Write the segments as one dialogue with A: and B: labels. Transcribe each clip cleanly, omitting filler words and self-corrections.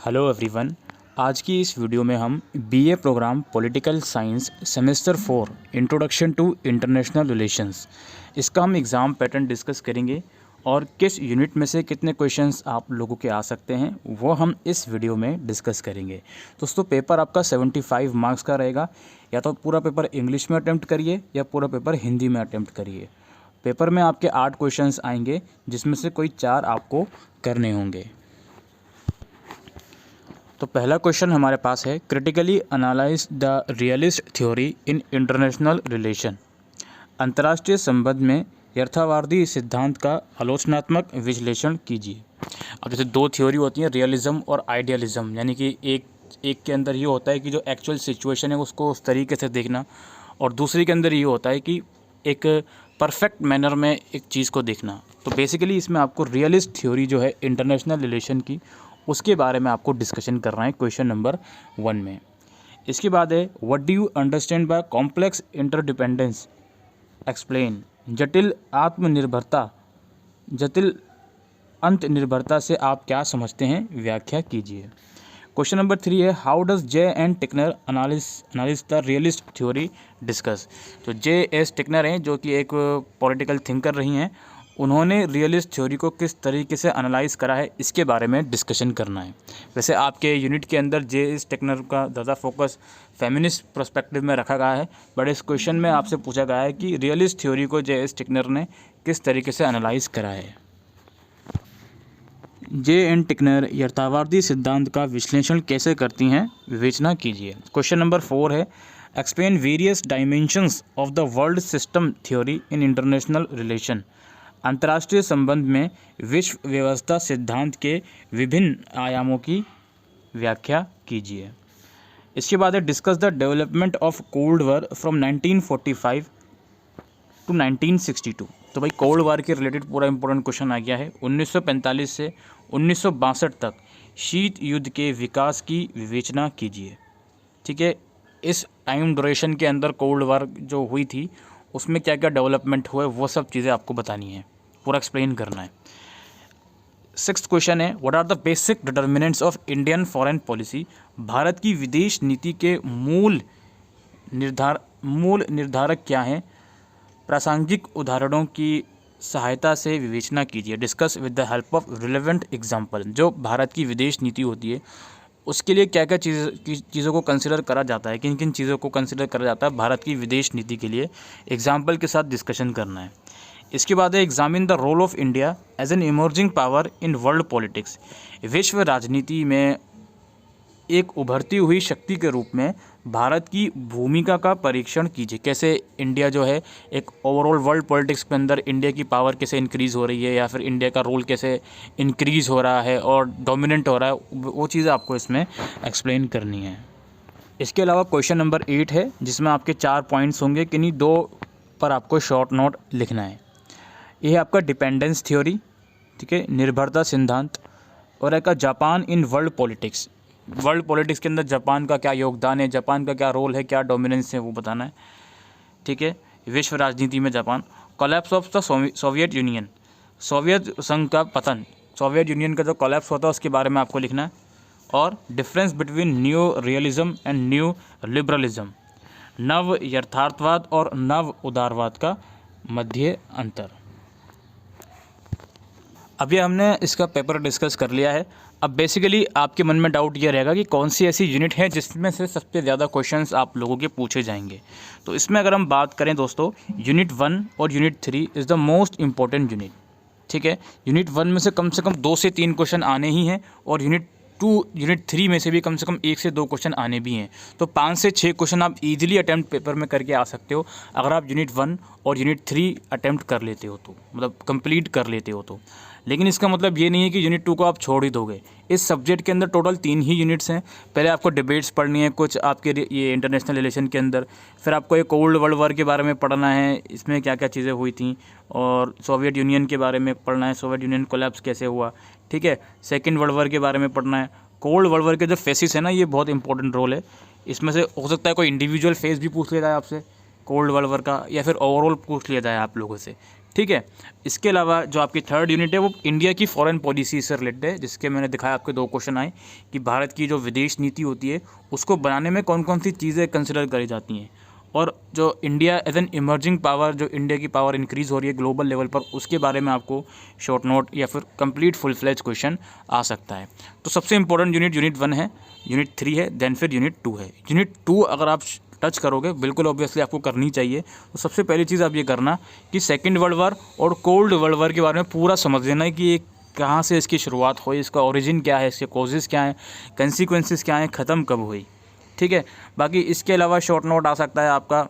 A: Hello everyone. आज की इस वीडियो में हम BA programme political science semester 4 introduction to international relations इसका हम एग्ज़ाम पैटर्न डिस्कस करेंगे और किस यूनिट में से कितने क्वेश्चंस आप लोगों के आ सकते हैं वो हम इस वीडियो में डिस्कस करेंगे। दोस्तों, पेपर आपका 75 मार्क्स का रहेगा। या तो पूरा पेपर इंग्लिश में अटैम्प्ट करिए या पूरा पेपर हिंदी में अटैम्प्ट करिए। पेपर में आपके 8 क्वेश्चंस आएंगे जिसमें से कोई 4 आपको करने होंगे। तो पहला क्वेश्चन हमारे पास है, critically analyse the realist theory in international relation. अंतर्राष्ट्रीय संबंध में यथार्थवादी सिद्धांत का आलोचनात्मक विश्लेषण कीजिए। अब जैसे दो थ्योरी होती हैं, रियलिज्म और आइडियलिज्म, यानी कि एक के अंदर ये होता है कि जो एक्चुअल सिचुएशन है उसको उस तरीके से देखना, और दूसरी के अंदर ये होता है कि एक परफेक्ट मैनर में एक चीज़ को देखना। तो बेसिकली इसमें आपको रियलिस्ट थ्योरी जो है इंटरनेशनल रिलेशन की, उसके बारे में आपको डिस्कशन करना है क्वेश्चन नंबर 1 में। इसके बाद है, what do you understand by complex interdependence, explain. जटिल अंतर्निर्भरता से आप क्या समझते हैं, व्याख्या कीजिए। क्वेश्चन नंबर 3 है, how does J Ann Tickner analyse the realist theory discuss. तो जे एस टिकनर हैं जो कि एक पॉलिटिकल थिंकर रही हैं, उन्होंने रियलिस्ट थ्योरी को किस तरीके से एनालाइज करा है इसके बारे में डिस्कशन करना है। वैसे आपके यूनिट के अंदर जे एस टिकनर का ज़्यादा फोकस फेमिनिस्ट पर्सपेक्टिव में रखा गया है, बट इस क्वेश्चन में आपसे पूछा गया है कि रियलिस्ट थ्योरी को जे एस टिकनर ने किस तरीके से एनालाइज करा है। जे एन टिकनर यथार्थवादी सिद्धांत का विश्लेषण कैसे करती हैं, विवेचना कीजिए। क्वेश्चन नंबर 4 है, explain various dimensions of the world system theory in international relation. अंतर्राष्ट्रीय संबंध में विश्व व्यवस्था सिद्धांत के विभिन्न आयामों की व्याख्या कीजिए। इसके बाद है, discuss the development of cold war from 1945 to 1962। तो भाई कोल्ड वार के रिलेटेड पूरा इंपॉर्टेंट क्वेश्चन आ गया है। 1945 से 1962 तक शीत युद्ध के विकास की विवेचना कीजिए। ठीक है, इस टाइम ड्यूरेशन के अंदर कोल्ड वार जो हुई थी उसमें क्या क्या डेवलपमेंट हुए वो सब चीज़ें आपको बतानी है, पूरा एक्सप्लेन करना है। 6th क्वेश्चन है, what are the basic determinants of Indian foreign policy. Bharat की विदेश नीति के मूल निर्धारक क्या हैं, प्रासंगिक उदाहरणों की सहायता से विवेचना कीजिए। Discuss with the help of relevant example. जो भारत की विदेश नीति होती है उसके लिए क्या क्या चीज़ों को कंसिडर करा जाता है, किन किन चीज़ों को कंसिडर करा जाता है भारत की विदेश नीति के लिए, एग्जाम्पल के साथ डिस्कशन करना है। इसके बाद है, examine the role of India as an emerging power in world politics. विश्व राजनीति में एक उभरती हुई शक्ति के रूप में भारत की भूमिका का परीक्षण कीजिए। कैसे इंडिया जो है एक ओवरऑल वर्ल्ड पॉलिटिक्स के अंदर इंडिया की पावर कैसे इंक्रीज़ हो रही है, या फिर इंडिया का रोल कैसे इंक्रीज़ हो रहा है और डोमिनेंट हो रहा है, वो चीज़ आपको इसमें एक्सप्लेन करनी है। इसके अलावा क्वेश्चन नंबर 8 है जिसमें आपके 4 पॉइंट्स होंगे, किन्हीं 2 पर आपको शॉर्ट नोट लिखना है। ये है आपका डिपेंडेंस थ्योरी, ठीक है, निर्भरता सिद्धांत, और एक जापान इन वर्ल्ड पॉलिटिक्स। वर्ल्ड पॉलिटिक्स के अंदर जापान का क्या योगदान है, जापान का क्या रोल है, क्या डोमिनेंस है, वो बताना है। ठीक है, विश्व राजनीति में Japan. Collapse of the Soviet union, Soviet संघ का पतन, सोवियत यूनियन का जो कोलैप्स होता है उसके बारे में आपको लिखना है। और difference between new realism and new liberalism, नव यथार्थवाद और नव उदारवाद का मध्य अंतर। अभी हमने इसका पेपर डिस्कस कर लिया है। अब बेसिकली आपके मन में डाउट ये रहेगा कि कौन सी ऐसी यूनिट है जिसमें से सबसे ज़्यादा क्वेश्चंस आप लोगों के पूछे जाएंगे। तो इसमें अगर हम बात करें दोस्तों, यूनिट 1 और unit 3 is the most important unit. ठीक है, यूनिट 1 में से कम 2 से 3 क्वेश्चन आने ही हैं, और यूनिट 3 में से भी कम 1 से 2 क्वेश्चन आने भी हैं। तो 5 से 6 क्वेश्चन आप इजीली अटैम्प्ट पेपर में करके आ सकते हो अगर आप यूनिट 1 और यूनिट 3 अटैम्प्ट कर लेते हो, तो मतलब कंप्लीट कर लेते हो तो। लेकिन इसका मतलब ये नहीं है कि यूनिट 2 को आप छोड़ ही दोगे। इस सब्जेक्ट के अंदर टोटल 3 ही यूनिट्स हैं। पहले आपको डिबेट्स पढ़नी है कुछ आपके ये इंटरनेशनल रिलेशन के अंदर, फिर आपको एक कोल्ड वर्ल्ड वॉर के बारे में पढ़ना है, इसमें क्या क्या चीज़ें हुई थी, और सोवियत यूनियन के बारे में पढ़ना है, सोवियत यूनियन कोलैप्स कैसे हुआ। ठीक है, सेकेंड वर्ल्ड वॉर के बारे में पढ़ना है। कोल्ड वर्ल्ड वॉर के जो फेसिस है ना, ये बहुत इंपॉर्टेंट रोल है। इसमें से हो सकता है कोई इंडिविजुअल फेस भी पूछ लिया जाए आपसे कोल्ड वर्ल्ड वॉर का, या फिर ओवरऑल पूछ लिया जाए आप लोगों से। ठीक है। इसके अलावा जो आपकी थर्ड यूनिट है वो इंडिया की फॉरेन पॉलिसी से रिलेटेड है, जिसके मैंने दिखाया आपके 2 क्वेश्चन आए कि भारत की जो विदेश नीति होती है उसको बनाने में कौन कौन सी चीज़ें कंसिडर करी जाती हैं, और जो India as an emerging power, जो इंडिया की पावर इंक्रीज़ हो रही है ग्लोबल लेवल पर, उसके बारे में आपको शॉर्ट नोट या फिर कंप्लीट फुल फ्लेज क्वेश्चन आ सकता है। तो सबसे इंपॉर्टेंट यूनिट 1 है, यूनिट 3 है, देन फिर यूनिट 2 है। यूनिट 2 अगर आप टच करोगे, बिल्कुल ऑब्वियसली आपको करनी चाहिए, तो सबसे पहली चीज़ आप ये करना कि सेकेंड वर्ल्ड वार और कोल्ड वर्ल्ड वार के बारे में पूरा समझ लेना है कि ये कहाँ से इसकी शुरुआत हुई, इसका ओरिजिन क्या है, इसके कॉजेज़ क्या हैं, कंसिक्वेंसेस क्या हैं, ख़त्म कब हुई। ठीक है। बाकी इसके अलावा शॉर्ट नोट आ सकता है आपका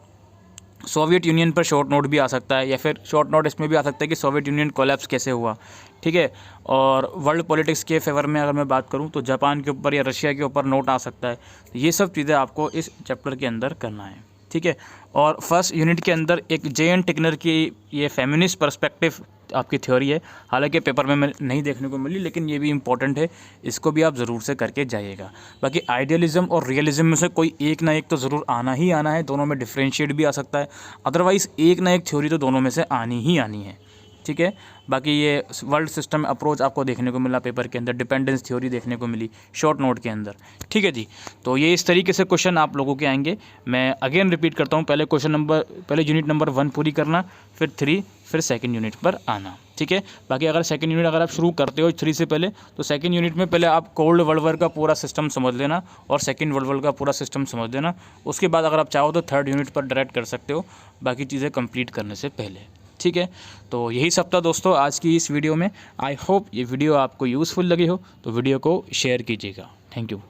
A: सोवियत यूनियन पर, शॉर्ट नोट भी आ सकता है, या फिर शॉर्ट नोट इसमें भी आ सकता है कि सोवियत यूनियन कोलैप्स कैसे हुआ। ठीक है। और वर्ल्ड पॉलिटिक्स के फेवर में अगर मैं बात करूं तो जापान के ऊपर या रशिया के ऊपर नोट आ सकता है। तो ये सब चीज़ें आपको इस चैप्टर के अंदर करना है। ठीक है। और फर्स्ट यूनिट के अंदर एक जे.एन. टिकनर की ये फेमिनिस्ट पर्सपेक्टिव आपकी थ्योरी है, हालांकि पेपर में नहीं देखने को मिली, लेकिन ये भी इंपॉर्टेंट है, इसको भी आप ज़रूर से करके जाइएगा। बाकी आइडियलिज्म और रियलिज्म में से कोई एक ना एक तो ज़रूर आना ही आना है, दोनों में डिफ्रेंशिएट भी आ सकता है, अदरवाइज़ एक ना एक थ्योरी तो दोनों में से आनी ही आनी है। ठीक है। बाकी ये वर्ल्ड सिस्टम अप्रोच आपको देखने को मिला पेपर के अंदर, डिपेंडेंस थ्योरी देखने को मिली शॉर्ट नोट के अंदर। ठीक है जी। तो ये इस तरीके से क्वेश्चन आप लोगों के आएंगे। मैं अगेन रिपीट करता हूँ, पहले यूनिट नंबर 1 पूरी करना, फिर 3, फिर सेकंड यूनिट पर आना। ठीक है। बाकी अगर सेकंड यूनिट अगर आप शुरू करते हो 3 से पहले, तो सेकंड यूनिट में पहले आप कोल्ड वर्ल्ड वार का पूरा सिस्टम समझ लेना और सेकंड वर्ल्ड वार का पूरा सिस्टम समझ लेना। उसके बाद अगर आप चाहो तो थर्ड यूनिट पर डायरेक्ट कर सकते हो, बाकी चीज़ें कंप्लीट करने से पहले। ठीक है। तो यही सब था दोस्तों आज की इस वीडियो में। आई होप ये वीडियो आपको यूज़फुल लगी हो, तो वीडियो को शेयर कीजिएगा। Thank you.